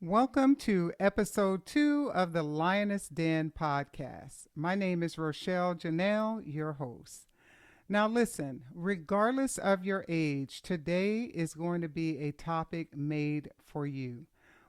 Welcome to episode 2 of the Lioness Den podcast. My name is Rochelle Janelle, your host. Now, listen, regardless of your age, today is going to be a topic made for you.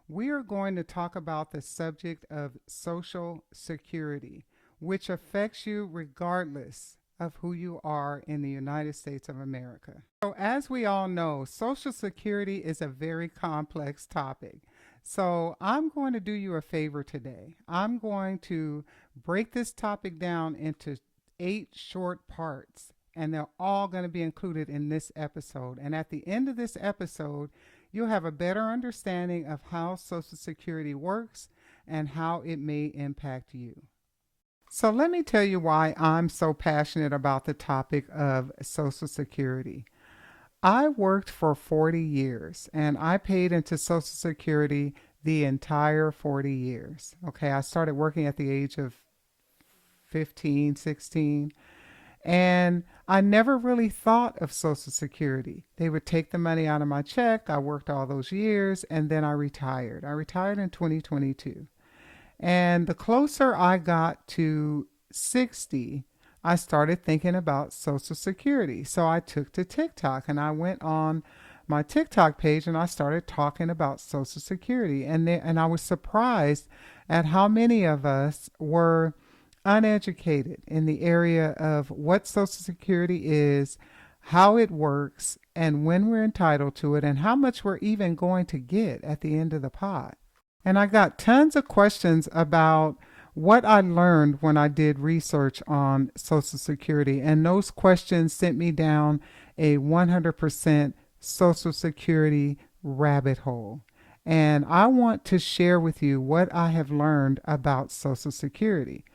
We are going to talk about the subject of Social Security, which affects you regardless of who you are in the United States of America. So, as we all know, Social Security is a very complex topic. So, I'm going to do you a favor today. I'm going to break this topic down into 8 short parts, and they're all going to be included in this episode. And at the end of this episode, you'll have a better understanding of how Social Security works and how it may impact you. So, let me tell you why I'm so passionate about the topic of Social Security. I worked for 40 years and I paid into Social Security the entire 40 years. Okay, I started working at the age of 15, 16, and I never really thought of Social Security. They would take the money out of my check. I worked all those years and then I retired. I retired in 2022. And the closer I got to 60, I started thinking about Social Security. So I took to TikTok and I went on my TikTok page and I started talking about Social Security. And I was surprised at how many of us were uneducated in the area of what Social Security is, how it works, and when we're entitled to it, and how much we're even going to get at the end of the pot. And I got tons of questions about what I learned when I did research on Social Security. And those questions sent me down a 100% Social Security rabbit hole. And I want to share with you what I have learned about Social Security.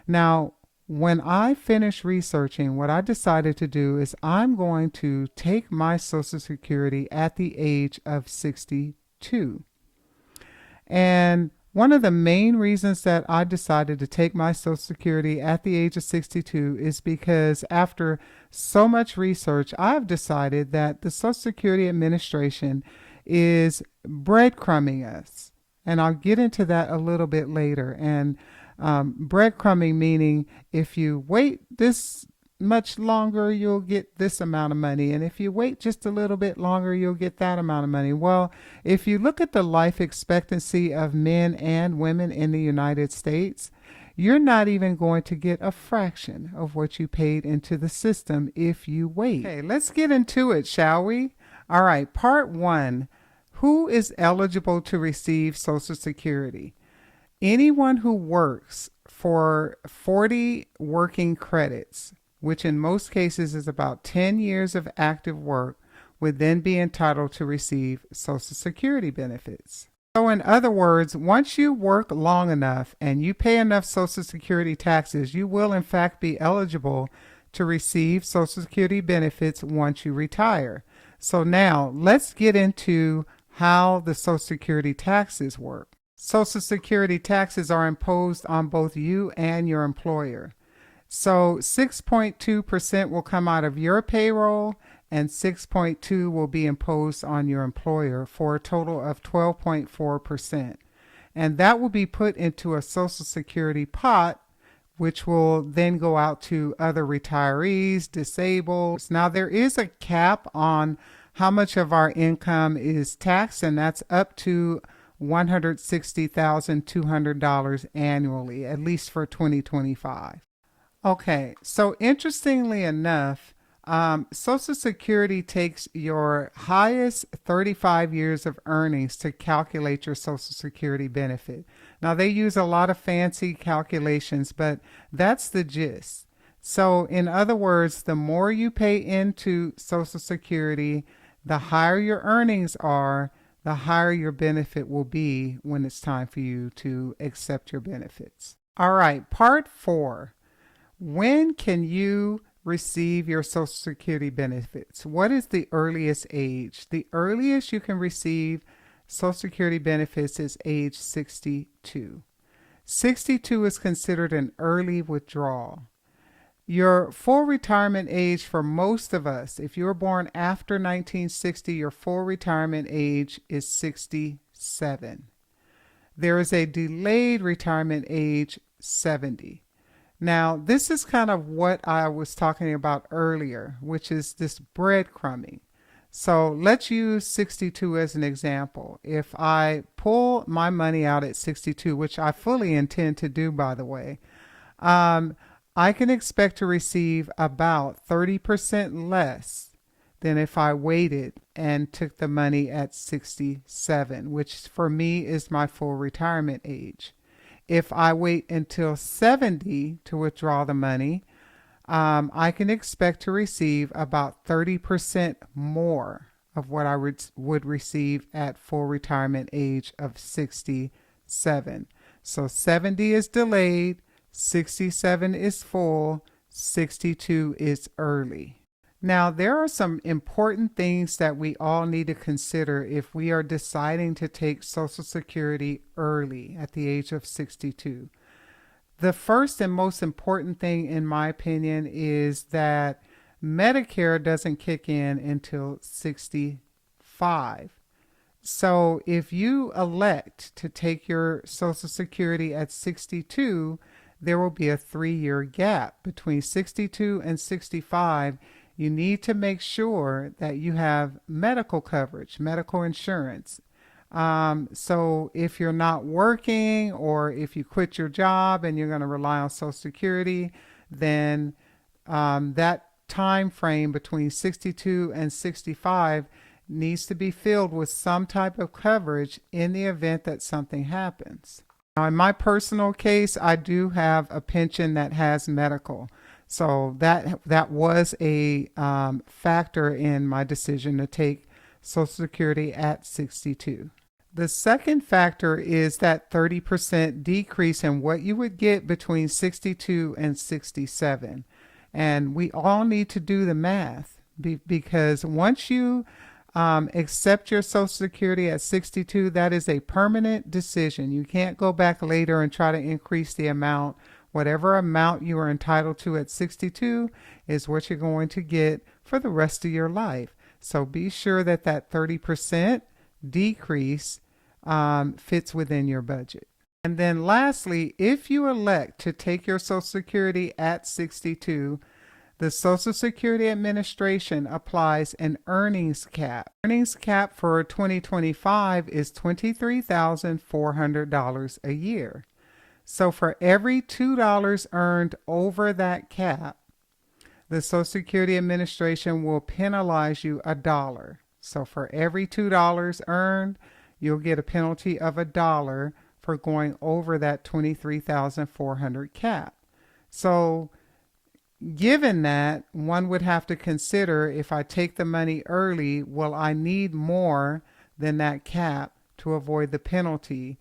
Now, when I finished researching, what I decided to do is I'm going to take my Social Security at the age of 62. And one of the main reasons that I decided to take my Social Security at the age of 62 is because after so much research, I've decided that the Social Security Administration is breadcrumbing us. And I'll get into that a little bit later. And breadcrumbing meaning if you wait this much longer, you'll get this amount of money. And if you wait just a little bit longer, you'll get that amount of money. Well, if you look at the life expectancy of men and women in the United States, you're not even going to get a fraction of what you paid into the system if you wait. Okay, let's get into it, shall we? All right, part one. Who is eligible to receive Social Security? Anyone who works for 40 working credits, which in most cases is about 10 years of active work, would then be entitled to receive Social Security benefits. So in other words, once you work long enough and you pay enough Social Security taxes, you will in fact be eligible to receive Social Security benefits once you retire. So now let's get into how the Social Security taxes work. Social Security taxes are imposed on both you and your employer. So 6.2% will come out of your payroll and 6.2 will be imposed on your employer for a total of 12.4%. And that will be put into a Social Security pot, which will then go out to other retirees, disabled. Now there is a cap on how much of our income is taxed, and that's up to $160,200 annually, at least for 2025. Okay, so interestingly enough, Social Security takes your highest 35 years of earnings to calculate your Social Security benefit. Now, they use a lot of fancy calculations, but that's the gist. So, in other words, the more you pay into Social Security, the higher your earnings are, the higher your benefit will be when it's time for you to accept your benefits. All right, part four. When can you receive your Social Security benefits? What is the earliest age? The earliest you can receive Social Security benefits is age 62. 62 is considered an early withdrawal. Your full retirement age for most of us, if you were born after 1960, your full retirement age is 67. There is a delayed retirement age, 70. Now, this is kind of what I was talking about earlier, which is this breadcrumbing. So let's use 62 as an example. If I pull my money out at 62, which I fully intend to do, by the way, um, I can expect to receive about 30% less than if I waited and took the money at 67, which for me is my full retirement age. If I wait until 70 to withdraw the money, I can expect to receive about 30% more of what I would receive at full retirement age of 67. So 70 is delayed, 67 is full, 62 is early. Now, there are some important things that we all need to consider if we are deciding to take Social Security early at the age of 62. The first and most important thing, in my opinion, is that Medicare doesn't kick in until 65. So if you elect to take your Social Security at 62, there will be a 3-year gap between 62 and 65. You need to make sure that you have medical coverage, medical insurance. So if you're not working or if you quit your job and you're going to rely on Social Security, then that time frame between 62 and 65 needs to be filled with some type of coverage in the event that something happens. Now, in my personal case, I do have a pension that has medical. So that was a factor in my decision to take Social Security at 62. The second factor is that 30% decrease in what you would get between 62 and 67. And we all need to do the math because once you accept your Social Security at 62, that is a permanent decision. You can't go back later and try to increase the amount. Whatever amount you are entitled to at 62 is what you're going to get for the rest of your life. So be sure that that 30% decrease fits within your budget. And then lastly, if you elect to take your Social Security at 62, the Social Security Administration applies an earnings cap. Earnings cap for 2025 is $23,400 a year. So for every $2 earned over that cap, the Social Security Administration will penalize you $1. So for every $2 earned, you'll get a penalty of $1 for going over that 23,400 cap. So given that, one would have to consider, if I take the money early, will I need more than that cap to avoid the penalty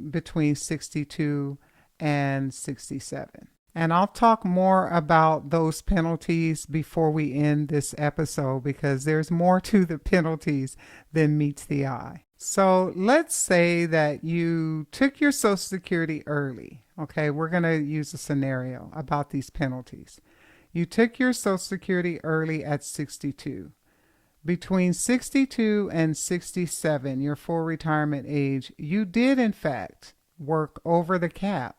between 62 and 67. And I'll talk more about those penalties before we end this episode because there's more to the penalties than meets the eye. So let's say that you took your Social Security early. Okay, we're going to use a scenario about these penalties. You took your Social Security early at 62. Between 62 and 67, your full retirement age, you did in fact work over the cap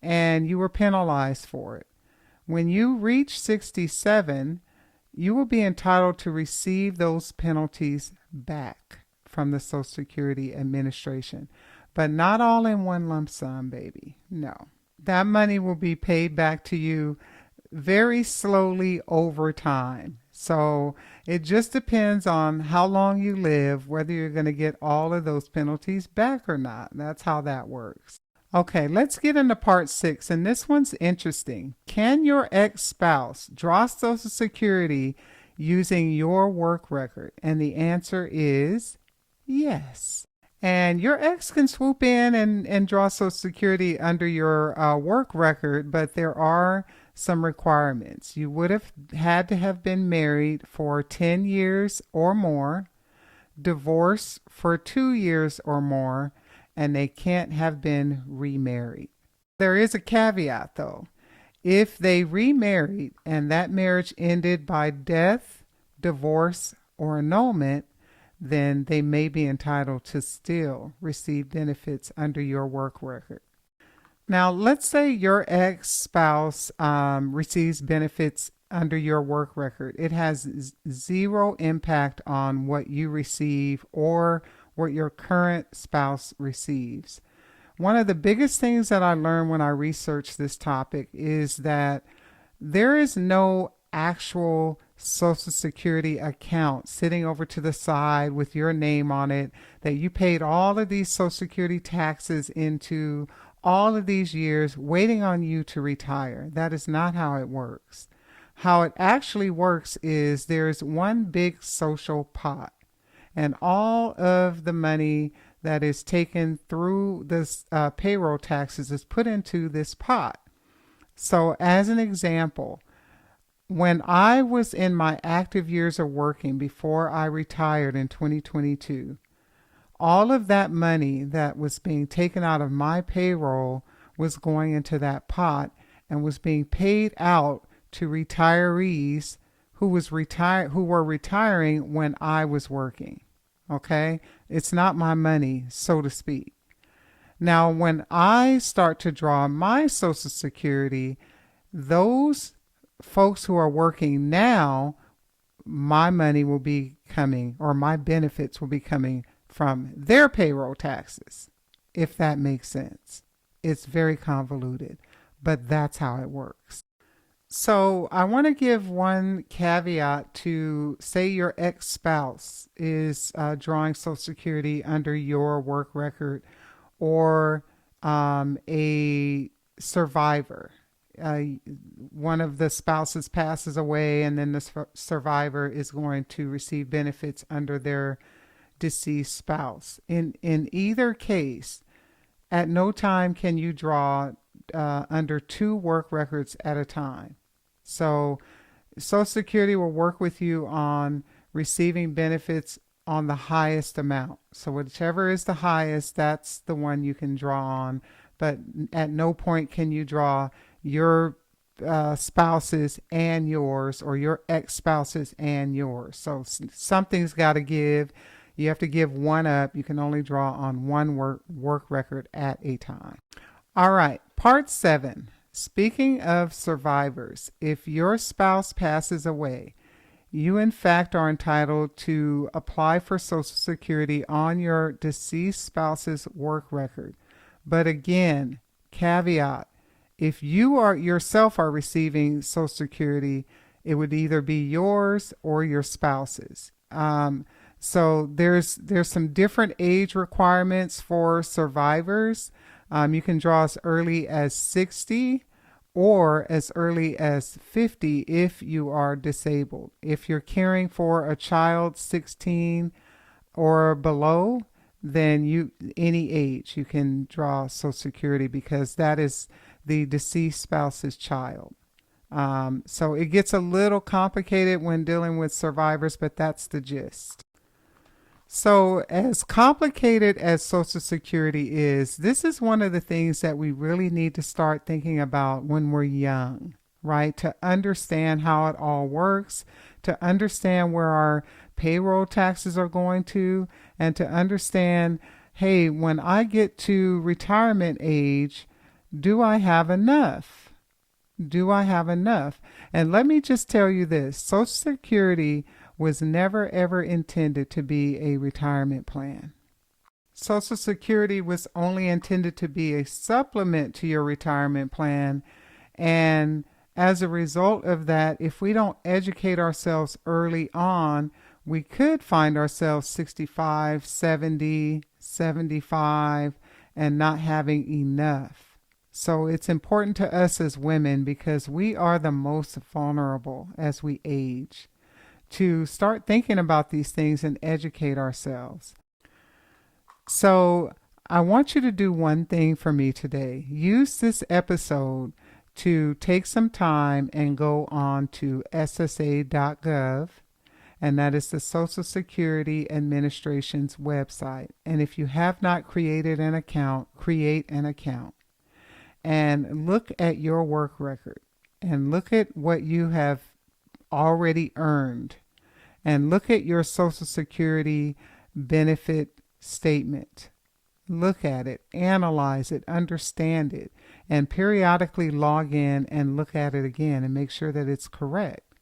and you were penalized for it. When you reach 67, you will be entitled to receive those penalties back from the Social Security Administration, but not all in one lump sum, baby. No. That money will be paid back to you very slowly over time. So it just depends on how long you live, whether you're going to get all of those penalties back or not. That's how that works. Okay, let's get into part 6, and this one's interesting. Can your ex-spouse draw Social Security using your work record? And the answer is yes. And your ex can swoop in and draw Social Security under your work record, but there are some requirements. You would have had to have been married for 10 years or more, divorced for 2 years or more, and they can't have been remarried. There is a caveat though. If they remarried and that marriage ended by death, divorce, or annulment, then they may be entitled to still receive benefits under your work record. Now, let's say your ex spouse receives benefits under your work record. It has zero impact on what you receive or what your current spouse receives. One of the biggest things that I learned when I researched this topic is that there is no actual Social Security account sitting over to the side with your name on it that you paid all of these Social Security taxes into all of these years waiting on you to retire. That is not how it works. How it actually works is there's one big social pot, and all of the money that is taken through this payroll taxes is put into this pot. So, as an example, when I was in my active years of working before I retired in 2022, all of that money that was being taken out of my payroll was going into that pot and was being paid out to retirees who were retiring when I was working. Okay? It's not my money, so to speak. Now, when I start to draw my Social Security, those folks who are working now, my money will be coming, or my benefits will be coming from their payroll taxes, if that makes sense. It's very convoluted, but that's how it works. So I want to give one caveat to, say your ex-spouse is drawing Social Security under your work record, or a survivor. One of the spouses passes away, and then the survivor is going to receive benefits under their deceased spouse. In either case, at no time can you draw under two work records at a time. So Social Security will work with you on receiving benefits on the highest amount. So whichever is the highest, that's the one you can draw on. But at no point can you draw your spouse's and yours, or your ex-spouse's and yours. So something's got to give. You have to give one up. You can only draw on one work record at a time. All right, part 7. Speaking of survivors, if your spouse passes away, you in fact are entitled to apply for Social Security on your deceased spouse's work record. But again, caveat, if you are yourself are receiving Social Security, it would either be yours or your spouse's. So there's some different age requirements for survivors. You can draw as early as 60 or as early as 50 if you are disabled. If you're caring for a child 16 or below, then any age you can draw Social Security, because that is the deceased spouse's child. So it gets a little complicated when dealing with survivors, but that's the gist. So as complicated as Social Security is, this is one of the things that we really need to start thinking about when we're young, right? To understand how it all works, to understand where our payroll taxes are going to, and to understand, hey, when I get to retirement age, do I have enough? Do I have enough? And let me just tell you this, Social Security was never ever intended to be a retirement plan. Social Security was only intended to be a supplement to your retirement plan. And as a result of that, if we don't educate ourselves early on, we could find ourselves 65, 70, 75, and not having enough. So it's important to us as women, because we are the most vulnerable as we age, to start thinking about these things and educate ourselves. So I want you to do one thing for me today. Use this episode to take some time and go on to ssa.gov, and that is the Social Security Administration's website. And if you have not created an account, create an account and look at your work record and look at what you have already earned, and look at your Social Security benefit statement. Look at it, analyze it, understand it, and periodically log in and look at it again and make sure that it's correct.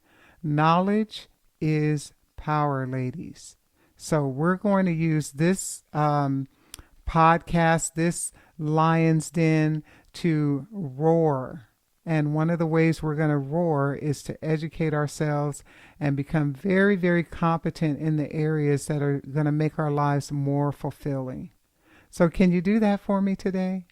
Knowledge is power, ladies. So we're going to use this podcast, this Lion's Den, to roar. And one of the ways we're going to roar is to educate ourselves and become very, very competent in the areas that are going to make our lives more fulfilling. So can you do that for me today?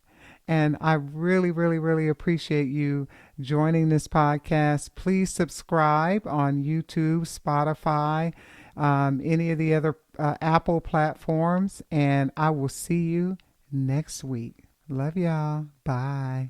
And I really, really, really appreciate you joining this podcast. Please subscribe on YouTube, Spotify, any of the other Apple platforms. And I will see you next week. Love y'all. Bye.